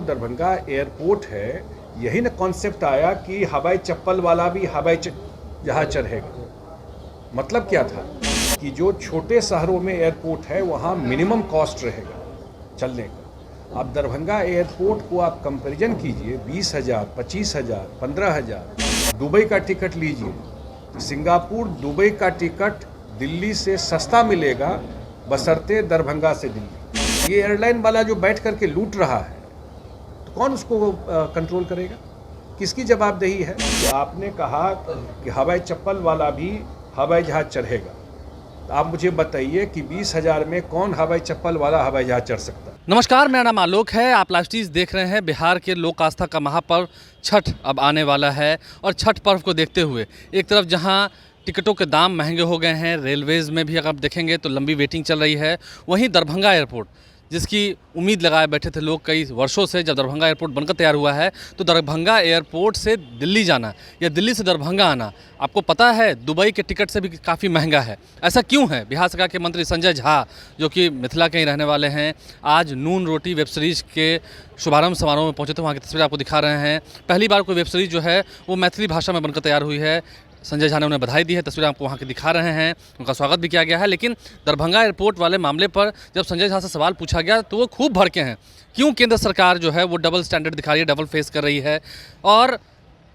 Darbhanga airport है, यही ना कॉन्सेप्ट आया कि हवाई चप्पल वाला भी हवाई जहाज चढ़ेगा। मतलब क्या था कि जो छोटे शहरों में एयरपोर्ट है वहाँ मिनिमम कॉस्ट रहेगा चलने का। अब दरभंगा एयरपोर्ट को आप कंपैरिजन कीजिए, 20,000, 25,000, 15,000। दुबई का टिकट लीजिए, सिंगापुर दुबई का टिकट दिल्ली से सस्ता मिलेगा बशर्ते दरभंगा से दिल्ली। ये एयरलाइन वाला जो बैठ करके लूट रहा है तो कौन उसको कंट्रोल करेगा? किसकी जवाबदेही है? तो आपने कहा कि हवाई चप्पल वाला भी हवाई जहाज चढ़ेगा, तो आप मुझे बताइए कि 20,000 में कौन हवाई चप्पल वाला हवाई जहाज चढ़ सकता है? नमस्कार, मेरा नाम आलोक है। आप लाइव स्ट्रीम देख रहे हैं। बिहार के लोक आस्था का महापर्व छठ अब आने वाला है और छठ पर्व को देखते हुए एक तरफ जहां टिकटों के दाम महंगे हो गए हैं, रेलवेज़ में भी अगर आप देखेंगे तो लंबी वेटिंग चल रही है, वहीं दरभंगा एयरपोर्ट जिसकी उम्मीद लगाए बैठे थे लोग कई वर्षों से, जब दरभंगा एयरपोर्ट बनकर तैयार हुआ है तो दरभंगा एयरपोर्ट से दिल्ली जाना या दिल्ली से दरभंगा आना, आपको पता है दुबई के टिकट से भी काफ़ी महंगा है। ऐसा क्यों है? बिहार सरकार के मंत्री संजय झा, जो कि मिथिला के ही रहने वाले हैं, आज नून रोटी वेब सीरीज़ के शुभारंभ समारोह में पहुंचे थे। वहाँ की तस्वीर आपको दिखा रहे हैं। पहली बार कोई वेब सीरीज़ जो है वो मैथिली भाषा में बनकर तैयार हुई है। संजय झा ने उन्हें बधाई दी है, तस्वीर आपको वहाँ की दिखा रहे हैं, उनका स्वागत भी किया गया है। लेकिन दरभंगा एयरपोर्ट वाले मामले पर जब संजय झा से सवाल पूछा गया तो वो खूब भड़के हैं। क्यों केंद्र सरकार जो है वो डबल स्टैंडर्ड दिखा रही है, डबल फेस कर रही है, और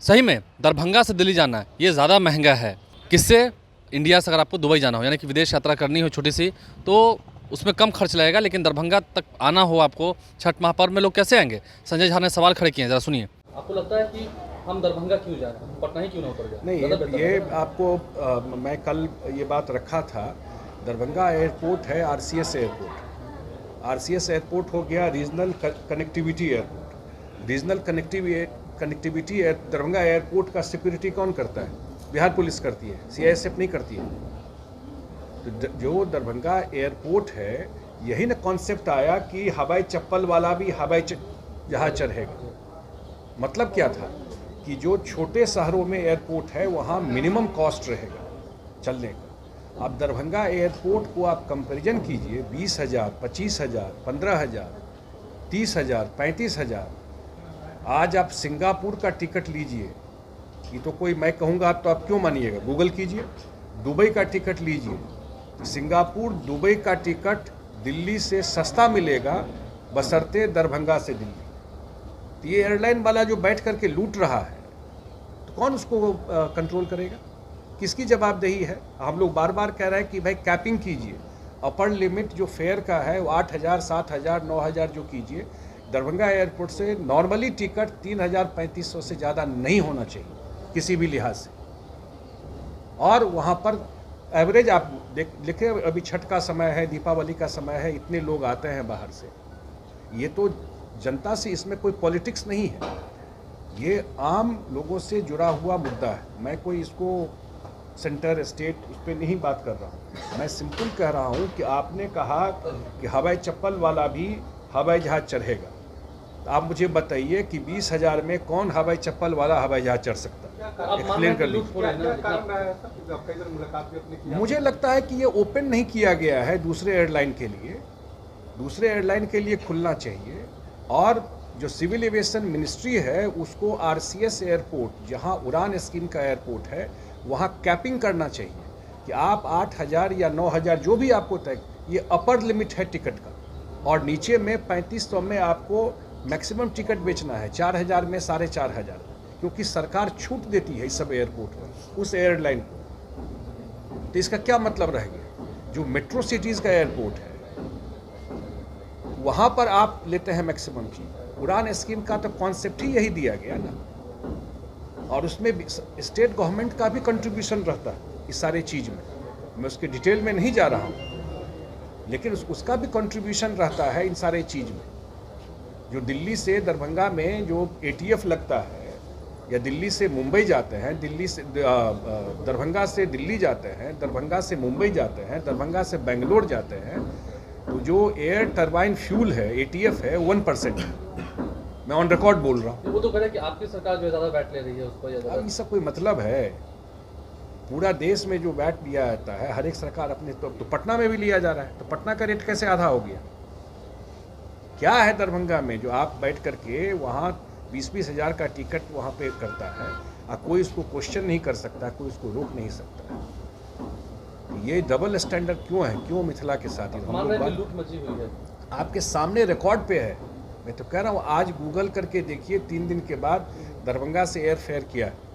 सही में दरभंगा से दिल्ली जाना ये ज़्यादा महंगा है। किससे? इंडिया से अगर आपको दुबई जाना हो, यानी कि विदेश यात्रा करनी हो छोटी सी, तो उसमें कम खर्च लगेगा, लेकिन दरभंगा तक आना हो आपको छठ महापर्व में, लोग कैसे आएंगे? संजय झा ने सवाल खड़े किए हैं, ज़रा सुनिए। आपको लगता है कि हम दरभंगा क्यों जा रहे हैं, पटना ही क्यों ना उतर जाए? नहीं, ये आपको मैं कल ये बात रखा था। दरभंगा एयरपोर्ट है आरसीएस एयरपोर्ट। आरसीएस एयरपोर्ट हो गया regional connectivity airport. Regional connectivity Darbhanga airport का सिक्योरिटी कौन करता है? बिहार पुलिस करती है, सीआईएसएफ नहीं करती है। तो जो दरभंगा एयरपोर्ट है, यही ना कॉन्सेप्ट आया कि हवाई चप्पल वाला भी हवाई जहाज चढ़ेगा। मतलब क्या था कि जो छोटे शहरों में एयरपोर्ट है वहाँ मिनिमम कॉस्ट रहेगा चलने का। अब दरभंगा एयरपोर्ट को आप कंपैरिजन कीजिए, 20,000, 25,000, 15,000, 30,000, 35,000। आज आप सिंगापुर का टिकट लीजिए, ये तो कोई मैं कहूँगा तो आप क्यों मानिएगा, गूगल कीजिए। दुबई का टिकट लीजिए, सिंगापुर दुबई का टिकट दिल्ली से सस्ता मिलेगा बशर्ते दरभंगा से दिल्ली। तो ये एयरलाइन वाला जो बैठ करके लूट रहा है तो कौन उसको कंट्रोल करेगा? किसकी जवाबदेही है? हम लोग बार बार कह रहे हैं कि भाई कैपिंग कीजिए, अपर लिमिट जो फेयर का है वो 8,000, 7,000, 9,000 जो कीजिए। दरभंगा एयरपोर्ट से नॉर्मली टिकट 3,000-3,500 से ज़्यादा नहीं होना चाहिए किसी भी लिहाज से। और वहाँ पर एवरेज आप लिखे, अभी छठ का समय है, दीपावली का समय है, इतने लोग आते हैं बाहर से। ये तो जनता से, इसमें कोई पॉलिटिक्स नहीं है, ये आम लोगों से जुड़ा हुआ मुद्दा है। मैं कोई इसको सेंटर स्टेट उस पर नहीं बात कर रहा हूँ। मैं सिंपल कह रहा हूँ कि आपने कहा कि हवाई चप्पल वाला भी हवाई जहाज चढ़ेगा, तो आप मुझे बताइए कि 20,000 में कौन हवाई चप्पल वाला हवाई जहाज चढ़ सकता है? एक्सप्लेन कर लीजिए। मुझे लगता है कि ये ओपन नहीं किया गया है दूसरे एयरलाइन के लिए। दूसरे एयरलाइन के लिए खुलना चाहिए, और जो सिविल एविएशन मिनिस्ट्री है उसको आरसीएस एयरपोर्ट, जहां उड़ान स्कीम का एयरपोर्ट है, वहां कैपिंग करना चाहिए कि आप 8,000 या 9,000 जो भी आपको तय, ये अपर लिमिट है टिकट का, और नीचे में 3,500 में आपको मैक्सिमम टिकट बेचना है, 4,000 में 4,500, क्योंकि सरकार छूट देती है इस सब एयरपोर्ट पर उस एयरलाइन को। तो इसका क्या मतलब रह गया? जो मेट्रो सिटीज़ का एयरपोर्ट है वहाँ पर आप लेते हैं मैक्सिमम चीज। उड़ान स्कीम का तो कॉन्सेप्ट ही यही दिया गया ना, और उसमें स्टेट गवर्नमेंट का भी कंट्रीब्यूशन रहता है इस सारे चीज़ में। मैं उसके डिटेल में नहीं जा रहा हूँ, लेकिन उसका भी कंट्रीब्यूशन रहता है इन सारे चीज़ में। जो दिल्ली से दरभंगा में जो एटीएफ लगता है, या दिल्ली से मुंबई जाते हैं, दिल्ली से दरभंगा से दिल्ली जाते हैं, दरभंगा से मुंबई जाते हैं, दरभंगा से बेंगलोर जाते हैं, तो जो एयर टरबाइन फ्यूल है, एटीएफ है, 1% है। मैं ऑन रिकॉर्ड बोल रहा हूँ। वो तो कह रहे हैं कि आपकी सरकार जो ज़्यादा वैट ले रही है उसको। अब इसका कोई मतलब है? पूरा देश में जो वैट लिया जाता है, हर एक सरकार अपने, तो पटना में भी लिया जा रहा है, तो पटना का रेट कैसे आधा हो गया? क्या है दरभंगा में जो आप बैठ करके वहाँ 20-20 हज़ार का टिकट वहाँ पे करता है और कोई उसको क्वेश्चन नहीं कर सकता, कोई उसको रोक नहीं सकता। ये डबल स्टैंडर्ड क्यों है, क्यों मिथिला के साथ मान रहे हैं कि लूट मची हुई है। आपके सामने रिकॉर्ड पे है। मैं तो कह रहा हूँ आज गूगल करके देखिए, 3 दिन के बाद दरभंगा से एयर फेयर किया है,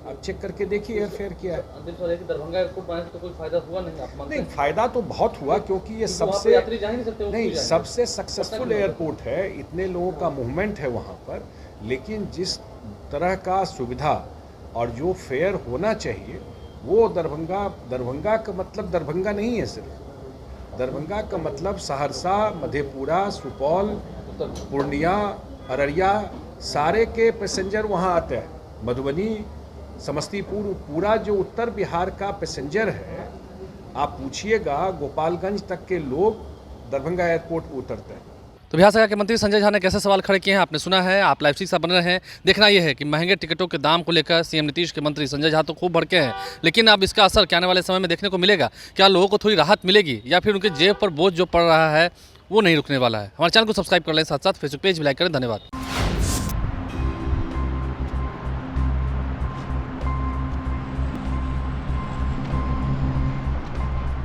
आप चेक करके देखिए एयर फेयर किया है। अंतिम सवाल है कि दरभंगा एयरपोर्ट बनाने से तो कोई फायदा हुआ नहीं, आप मानते नहीं, हैं? फायदा तो बहुत हुआ क्योंकि ये वहाँ पे सबसे यात्री जा ही नहीं सकते, वो नहीं क्यों जाएंगे? सबसे सक्सेसफुल एयरपोर्ट है, इतने लोगों का मूवमेंट है वहाँ पर, लेकिन जिस तरह का सुविधा और जो फेयर होना चाहिए वो दरभंगा का मतलब दरभंगा नहीं है। सिर्फ दरभंगा का मतलब सहरसा, मधेपुरा, सुपौल, पूर्णिया, अररिया सारे के पैसेंजर वहाँ आते हैं। मधुबनी, समस्तीपुर, पूरा जो उत्तर बिहार का पैसेंजर है, आप पूछिएगा गोपालगंज तक के लोग दरभंगा एयरपोर्ट पर उतरते हैं। तो बिहार सरकार के मंत्री संजय झा ने कैसे सवाल खड़े किए हैं आपने सुना है। आप लाइव से बन रहे हैं। देखना यह है कि महंगे टिकटों के दाम को लेकर सीएम नीतीश के मंत्री संजय झा तो खूब भड़के हैं, लेकिन अब इसका असर क्या आने वाले समय में देखने को मिलेगा। क्या लोगों को थोड़ी राहत मिलेगी या फिर उनके जेब पर बोझ जो पड़ रहा है वो नहीं रुकने वाला है। हमारे चैनल को सब्सक्राइब कर लें, साथ साथ फेसबुक पेज भी लाइक करें। धन्यवाद।